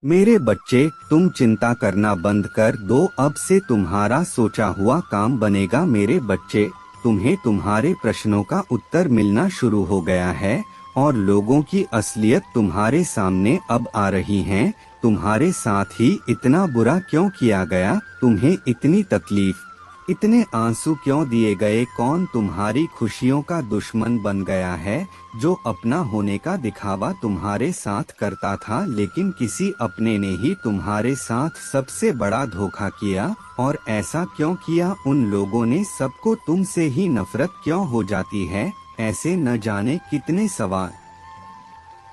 मेरे बच्चे, तुम चिंता करना बंद कर दो। अब से तुम्हारा सोचा हुआ काम बनेगा। मेरे बच्चे, तुम्हें तुम्हारे प्रश्नों का उत्तर मिलना शुरू हो गया है और लोगों की असलियत तुम्हारे सामने अब आ रही है। तुम्हारे साथ ही इतना बुरा क्यों किया गया? तुम्हें इतनी तकलीफ, इतने आंसू क्यों दिए गए? कौन तुम्हारी खुशियों का दुश्मन बन गया है? जो अपना होने का दिखावा तुम्हारे साथ करता था, लेकिन किसी अपने ने ही तुम्हारे साथ सबसे बड़ा धोखा किया। और ऐसा क्यों किया? उन लोगों ने सबको तुमसे ही नफरत क्यों हो जाती है? ऐसे न जाने कितने सवाल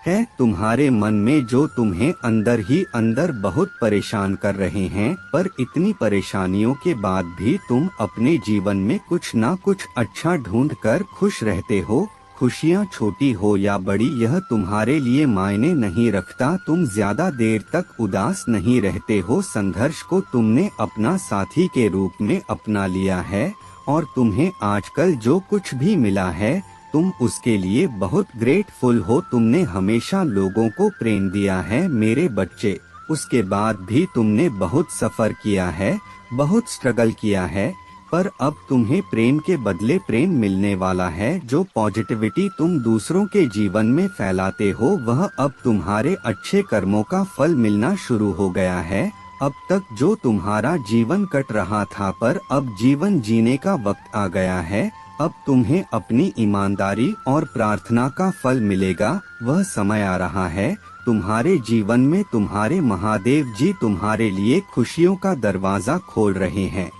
है तुम्हारे मन में जो तुम्हें अंदर ही अंदर बहुत परेशान कर रहे हैं। पर इतनी परेशानियों के बाद भी तुम अपने जीवन में कुछ ना कुछ अच्छा ढूंढ कर खुश रहते हो। खुशियाँ छोटी हो या बड़ी, यह तुम्हारे लिए मायने नहीं रखता। तुम ज्यादा देर तक उदास नहीं रहते हो। संघर्ष को तुमने अपना साथी के रूप में अपना लिया है और तुम्हें आजकल जो कुछ भी मिला है, तुम उसके लिए बहुत ग्रेटफुल हो। तुमने हमेशा लोगों को प्रेम दिया है मेरे बच्चे। उसके बाद भी तुमने बहुत सफर किया है, बहुत स्ट्रगल किया है। पर अब तुम्हें प्रेम के बदले प्रेम मिलने वाला है। जो पॉजिटिविटी तुम दूसरों के जीवन में फैलाते हो, वह अब तुम्हारे अच्छे कर्मों का फल मिलना शुरू हो गया है। अब तक जो तुम्हारा जीवन कट रहा था, पर अब जीवन जीने का वक्त आ गया है। अब तुम्हें अपनी ईमानदारी और प्रार्थना का फल मिलेगा। वह समय आ रहा है तुम्हारे जीवन में। तुम्हारे महादेव जी तुम्हारे लिए खुशियों का दरवाजा खोल रहे हैं।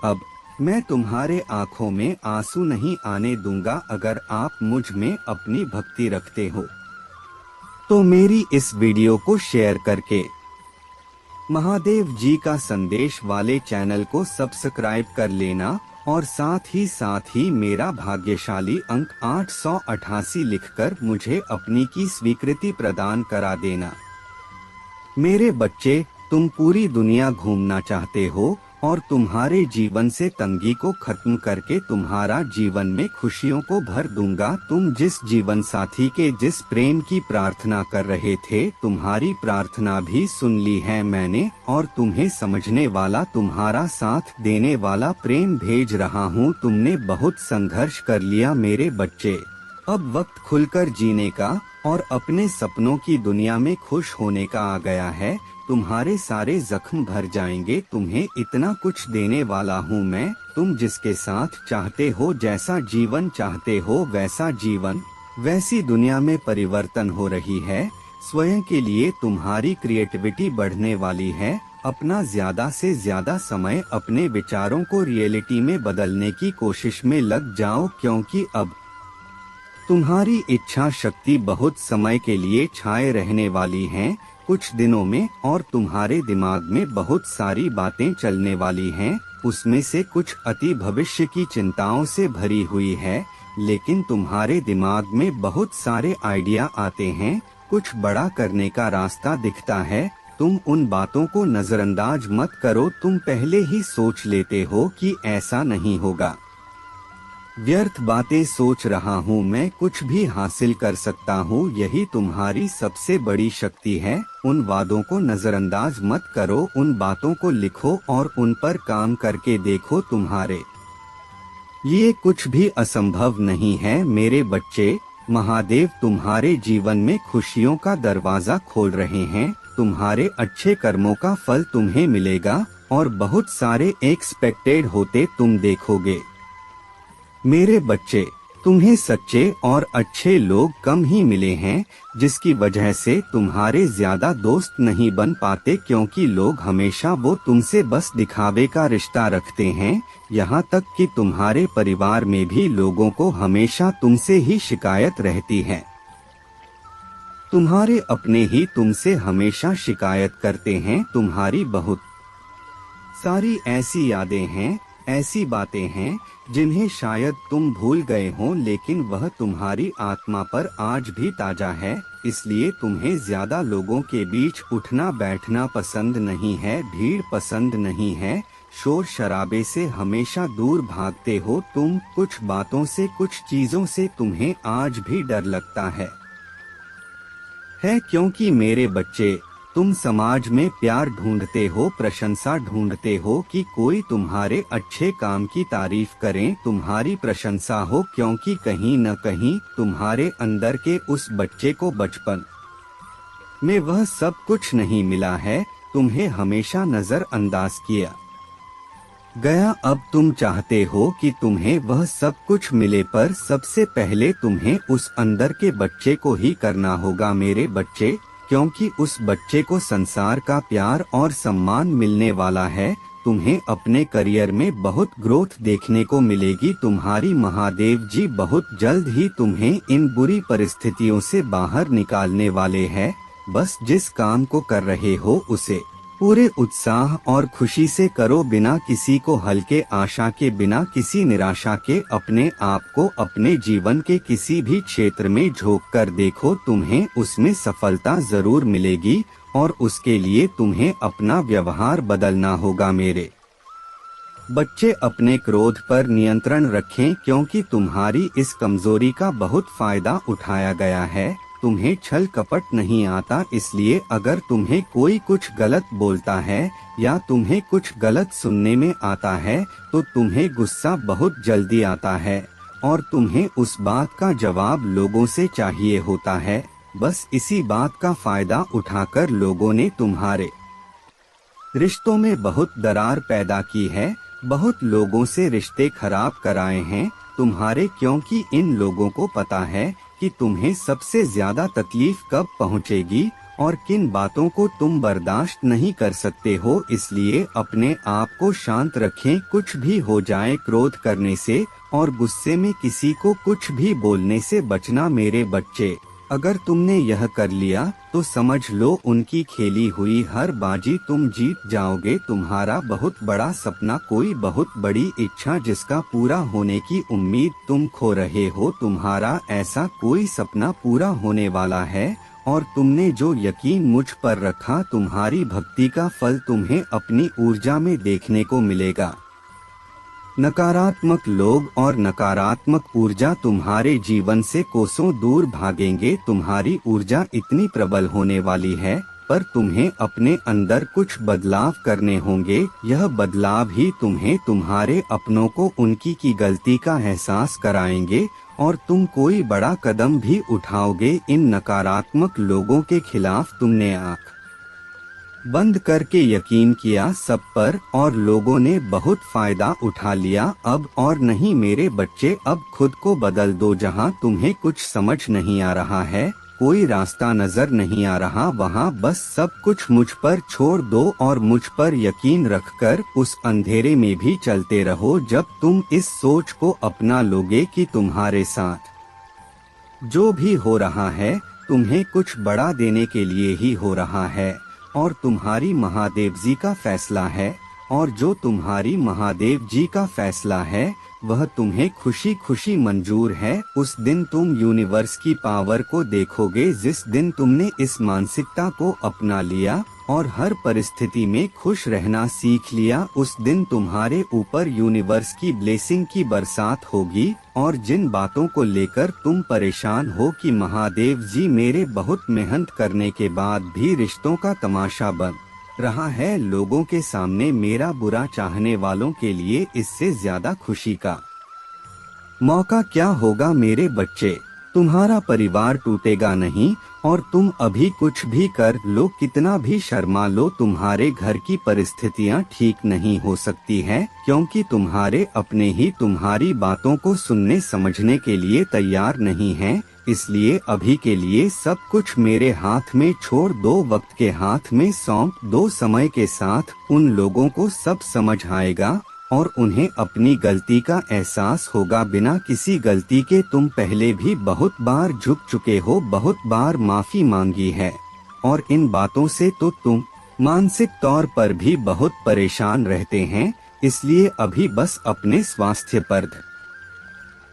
अब मैं तुम्हारे आंखों में आंसू नहीं आने दूंगा। अगर आप मुझ में अपनी भक्ति रखते हो तो मेरी इस वीडियो को शेयर करके महादेव जी का संदेश वाले चैनल को सब्सक्राइब कर लेना और साथ ही मेरा भाग्यशाली अंक 888 लिखकर मुझे अपनी की स्वीकृति प्रदान करा देना। मेरे बच्चे, तुम पूरी दुनिया घूमना चाहते हो और तुम्हारे जीवन से तंगी को खत्म करके तुम्हारा जीवन में खुशियों को भर दूंगा। तुम जिस जीवन साथी के जिस प्रेम की प्रार्थना कर रहे थे, तुम्हारी प्रार्थना भी सुन ली है मैंने और तुम्हें समझने वाला, तुम्हारा साथ देने वाला प्रेम भेज रहा हूँ। तुमने बहुत संघर्ष कर लिया मेरे बच्चे। अब वक्त खुलकर जीने का और अपने सपनों की दुनिया में खुश होने का आ गया है। तुम्हारे सारे जख्म भर जाएंगे। तुम्हें इतना कुछ देने वाला हूँ मैं। तुम जिसके साथ चाहते हो, जैसा जीवन चाहते हो, वैसा जीवन, वैसी दुनिया में परिवर्तन हो रही है। स्वयं के लिए तुम्हारी क्रिएटिविटी बढ़ने वाली है। अपना ज्यादा से ज्यादा समय अपने विचारों को रियलिटी में बदलने की कोशिश में लग जाओ, क्योंकि अब तुम्हारी इच्छा शक्ति बहुत समय के लिए छाए रहने वाली है कुछ दिनों में। और तुम्हारे दिमाग में बहुत सारी बातें चलने वाली हैं। उसमें से कुछ अति भविष्य की चिंताओं से भरी हुई है, लेकिन तुम्हारे दिमाग में बहुत सारे आइडिया आते हैं। कुछ बड़ा करने का रास्ता दिखता है। तुम उन बातों को नजरअंदाज मत करो। तुम पहले ही सोच लेते हो कि ऐसा नहीं होगा। व्यर्थ बातें सोच रहा हूँ मैं, कुछ भी हासिल कर सकता हूँ, यही तुम्हारी सबसे बड़ी शक्ति है। उन वादों को नजरअंदाज मत करो। उन बातों को लिखो और उन पर काम करके देखो। तुम्हारे लिए कुछ भी असंभव नहीं है मेरे बच्चे। महादेव तुम्हारे जीवन में खुशियों का दरवाजा खोल रहे हैं। तुम्हारे अच्छे कर्मों का फल तुम्हें मिलेगा और बहुत सारे एक्सपेक्टेड होते तुम देखोगे। मेरे बच्चे, तुम्हें सच्चे और अच्छे लोग कम ही मिले हैं, जिसकी वजह से तुम्हारे ज्यादा दोस्त नहीं बन पाते, क्योंकि लोग हमेशा वो तुमसे बस दिखावे का रिश्ता रखते हैं। यहाँ तक कि तुम्हारे परिवार में भी लोगों को हमेशा तुमसे ही शिकायत रहती है। तुम्हारे अपने ही तुमसे हमेशा शिकायत करते हैं। तुम्हारी बहुत सारी ऐसी यादें हैं, ऐसी बातें हैं जिन्हें शायद तुम भूल गए हो, लेकिन वह तुम्हारी आत्मा पर आज भी ताजा है। इसलिए तुम्हें ज्यादा लोगों के बीच उठना बैठना पसंद नहीं है, भीड़ पसंद नहीं है, शोर शराबे से हमेशा दूर भागते हो तुम। कुछ बातों से, कुछ चीजों से तुम्हें आज भी डर लगता है, क्योंकि मेरे बच्चे, तुम समाज में प्यार ढूंढते हो, प्रशंसा ढूंढते हो कि कोई तुम्हारे अच्छे काम की तारीफ करें, तुम्हारी प्रशंसा हो, क्योंकि कहीं न कहीं तुम्हारे अंदर के उस बच्चे को बचपन में वह सब कुछ नहीं मिला है, तुम्हें हमेशा नजरअंदाज किया गया। अब तुम चाहते हो कि तुम्हें वह सब कुछ मिले, पर सबसे पहले तुम्हें उस अंदर के बच्चे को ही करना होगा मेरे बच्चे, क्योंकि उस बच्चे को संसार का प्यार और सम्मान मिलने वाला है। तुम्हें अपने करियर में बहुत ग्रोथ देखने को मिलेगी। तुम्हारी महादेव जी बहुत जल्द ही तुम्हें इन बुरी परिस्थितियों से बाहर निकालने वाले हैं। बस जिस काम को कर रहे हो उसे पूरे उत्साह और खुशी से करो, बिना किसी को हल्के आशा के, बिना किसी निराशा के। अपने आप को अपने जीवन के किसी भी क्षेत्र में झोंक कर देखो, तुम्हें उसमें सफलता जरूर मिलेगी और उसके लिए तुम्हें अपना व्यवहार बदलना होगा मेरे बच्चे। अपने क्रोध पर नियंत्रण रखें, क्योंकि तुम्हारी इस कमजोरी का बहुत फायदा उठाया गया है। तुम्हें छल कपट नहीं आता, इसलिए अगर तुम्हें कोई कुछ गलत बोलता है या तुम्हें कुछ गलत सुनने में आता है तो तुम्हें गुस्सा बहुत जल्दी आता है और तुम्हें उस बात का जवाब लोगों से चाहिए होता है। बस इसी बात का फायदा उठाकर लोगों ने तुम्हारे रिश्तों में बहुत दरार पैदा की है, बहुत लोगों से रिश्ते खराब कराए हैं तुम्हारे, क्योंकि इन लोगों को पता है कि तुम्हें सबसे ज्यादा तकलीफ कब पहुंचेगी और किन बातों को तुम बर्दाश्त नहीं कर सकते हो। इसलिए अपने आप को शांत रखें, कुछ भी हो जाए क्रोध करने से और गुस्से में किसी को कुछ भी बोलने से बचना मेरे बच्चे। अगर तुमने यह कर लिया तो समझ लो उनकी खेली हुई हर बाजी तुम जीत जाओगे। तुम्हारा बहुत बड़ा सपना, कोई बहुत बड़ी इच्छा जिसका पूरा होने की उम्मीद तुम खो रहे हो, तुम्हारा ऐसा कोई सपना पूरा होने वाला है और तुमने जो यकीन मुझ पर रखा, तुम्हारी भक्ति का फल तुम्हें अपनी ऊर्जा में देखने को मिलेगा। नकारात्मक लोग और नकारात्मक ऊर्जा तुम्हारे जीवन से कोसों दूर भागेंगे। तुम्हारी ऊर्जा इतनी प्रबल होने वाली है, पर तुम्हें अपने अंदर कुछ बदलाव करने होंगे। यह बदलाव ही तुम्हें तुम्हारे अपनों को उनकी की गलती का एहसास कराएंगे और तुम कोई बड़ा कदम भी उठाओगे। इन नकारात्मक लोगों के खिलाफ तुमने आंख बंद करके यकीन किया सब पर और लोगों ने बहुत फायदा उठा लिया। अब और नहीं मेरे बच्चे, अब खुद को बदल दो। जहां तुम्हें कुछ समझ नहीं आ रहा है, कोई रास्ता नजर नहीं आ रहा, वहां बस सब कुछ मुझ पर छोड़ दो और मुझ पर यकीन रखकर उस अंधेरे में भी चलते रहो। जब तुम इस सोच को अपना लोगे कि तुम्हारे साथ जो भी हो रहा है तुम्हें कुछ बड़ा देने के लिए ही हो रहा है और तुम्हारी महादेव जी का फैसला है, और जो तुम्हारी महादेव जी का फैसला है वह तुम्हें खुशी खुशी मंजूर है। उस दिन तुम यूनिवर्स की पावर को देखोगे, जिस दिन तुमने इस मानसिकता को अपना लिया और हर परिस्थिति में खुश रहना सीख लिया। उस दिन तुम्हारे ऊपर यूनिवर्स की ब्लेसिंग की बरसात होगी और जिन बातों को लेकर तुम परेशान हो कि महादेव जी मेरे बहुत मेहनत करने के बाद भी रिश्तों का तमाशा बन रहा है लोगों के सामने, मेरा बुरा चाहने वालों के लिए इससे ज्यादा खुशी का मौका क्या होगा मेरे बच्चे। तुम्हारा परिवार टूटेगा नहीं और तुम अभी कुछ भी कर लो, कितना भी शर्मा लो, तुम्हारे घर की परिस्थितियां ठीक नहीं हो सकती है, क्योंकि तुम्हारे अपने ही तुम्हारी बातों को सुनने समझने के लिए तैयार नहीं हैं। इसलिए अभी के लिए सब कुछ मेरे हाथ में छोड़ दो, वक्त के हाथ में सौंप दो। समय के साथ उन लोगों को सब समझ आएगा और उन्हें अपनी गलती का एहसास होगा। बिना किसी गलती के तुम पहले भी बहुत बार झुक चुके हो, बहुत बार माफी मांगी है और इन बातों से तो तुम मानसिक तौर पर भी बहुत परेशान रहते हैं। इसलिए अभी बस अपने स्वास्थ्य पर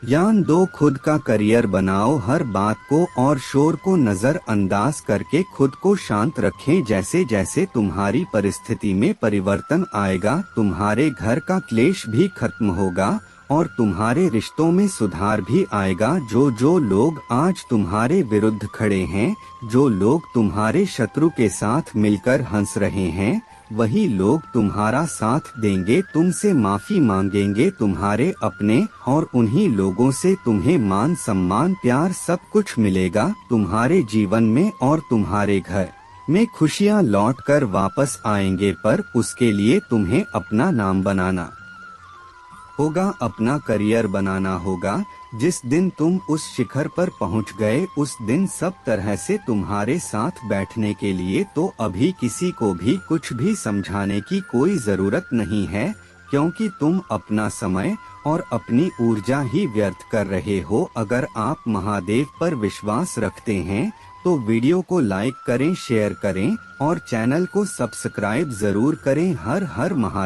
ध्यान दो, खुद का करियर बनाओ, हर बात को और शोर को नजरअंदाज करके खुद को शांत रखें। जैसे जैसे तुम्हारी परिस्थिति में परिवर्तन आएगा तुम्हारे घर का क्लेश भी खत्म होगा और तुम्हारे रिश्तों में सुधार भी आएगा। जो लोग आज तुम्हारे विरुद्ध खड़े हैं, जो लोग तुम्हारे शत्रु के साथ मिलकर हंस रहे हैं, वही लोग तुम्हारा साथ देंगे, तुमसे माफी मांगेंगे, तुम्हारे अपने, और उन्हीं लोगों से तुम्हें मान सम्मान प्यार सब कुछ मिलेगा तुम्हारे जीवन में, और तुम्हारे घर में खुशियां लौटकर वापस आएंगे। पर उसके लिए तुम्हें अपना नाम बनाना होगा, अपना करियर बनाना होगा। जिस दिन तुम उस शिखर पर पहुंच गए, उस दिन सब तरह से तुम्हारे साथ बैठने के लिए, तो अभी किसी को भी कुछ भी समझाने की कोई जरूरत नहीं है, क्योंकि तुम अपना समय और अपनी ऊर्जा ही व्यर्थ कर रहे हो। अगर आप महादेव पर विश्वास रखते हैं तो वीडियो को लाइक करें, शेयर करें और चैनल को सब्सक्राइब जरूर करें। हर हर महादेव।